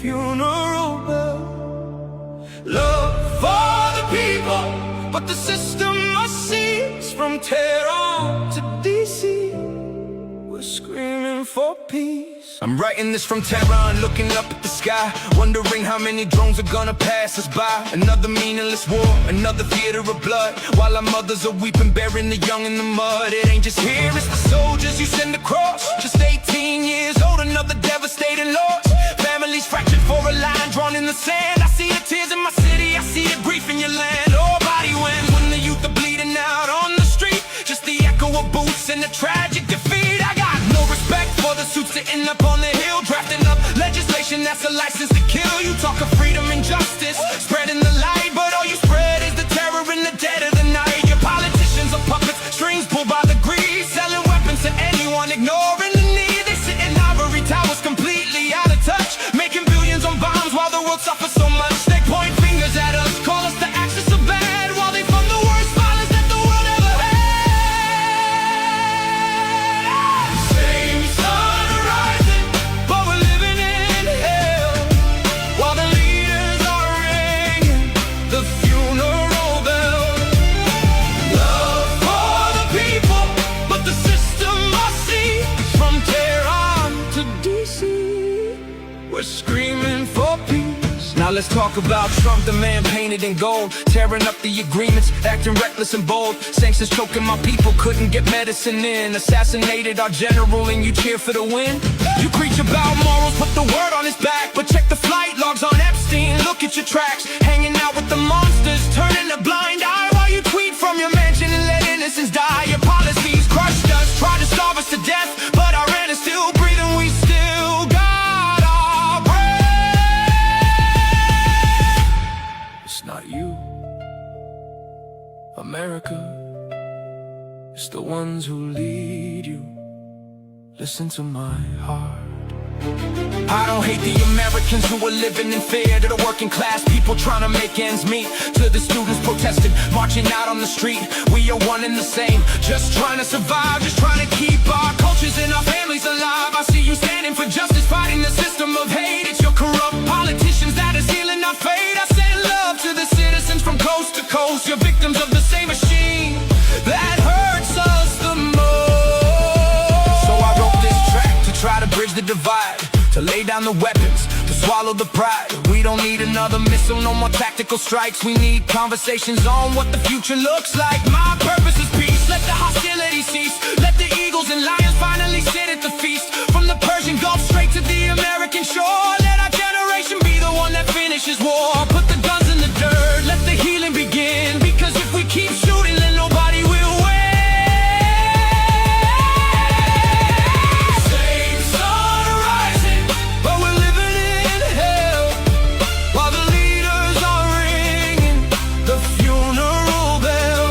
funeral bell. Love for the people, but the system must cease. From Tehran to DC, we're screaming for peace. I'm writing this from Tehran, looking up at the sky, wondering how many drones are gonna pass us by. Another meaningless war, another theater of blood, while our mothers are weeping, burying the young in the mud. It ain't just here, it's the soldiers you send across. Just 18 years old, another devastating loss. Families fractured for a line drawn in the sand. I see the tears in my city, I see the grief in your land. Oh, body when the youth are bleeding out on the street, just the echo of boots and the tragic defeat. I got no respect for the suits sitting up on the hill, drafting up legislation that's a license to kill. You talk of freedom and justice, spreading the light, but all you spread is the terror in the dead of the night. Your politicians are puppets, strings pulled by the greed, selling weapons to anyone, ignoring the need. They sit in ivory towers completely out of touch, making billions on bombs while the world suffers so much. They point fingers at us, call us the axis of bad, while they fund the worst violence that the world ever had. Same sun rising, but we're living in hell, while the leaders are ringing the funeral bell. Love for the people, but the system must cease. From Tehran to DC, we're screaming for peace. Now let's talk about Trump, the man painted in gold, tearing up the agreements, acting reckless and bold. Sanctions choking my people, couldn't get medicine in. Assassinated our general and you cheer for the win. You preach about morals, put the word on his back, but check the flight logs on Epstein, look at your tracks. Hanging out with the monsters, turning a blind eye while you tweet from your mansion and let innocents die. Your policies crushed us, tried to starve us to death, but our end is still breathing, we still got our breath. It's not you, America, it's the ones who lead you. Listen to my heart. I don't hate the Americans who are living in fear, to the working class people trying to make ends meet, to the students protesting, marching out on the street. We are one and the same, just trying to survive, just trying to keep our cultures and our families alive. I see you standing for justice, fighting the system of hate. It's your corrupt politicians that is sealing our fate. I send love to the citizens from coast to coast. You're victims of the same machine that hurts us the most. So I wrote this track to try to bridge the divide, to lay down the weapons, to swallow the pride. We don't need another missile, no more tactical strikes. We need conversations on what the future looks like. My purpose is peace, let the hostility cease. Let the eagles and lions finally sit at the feast. From the Persian Gulf straight to the American shore, let our generation be the one that finishes war. Put the guns in the dirt, let the healing begin, because if we keep shooting, then nobody will win. Same sun rising, but we're living in hell, while the leaders are ringing the funeral bell.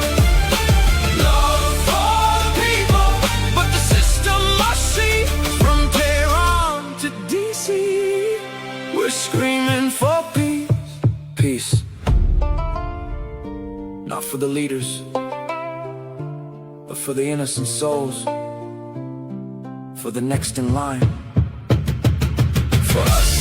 Love for the people, but the system must cease. From Tehran to DC, we're screaming for peace. Peace, not for the leaders, but for the innocent souls, for the next in line, for us.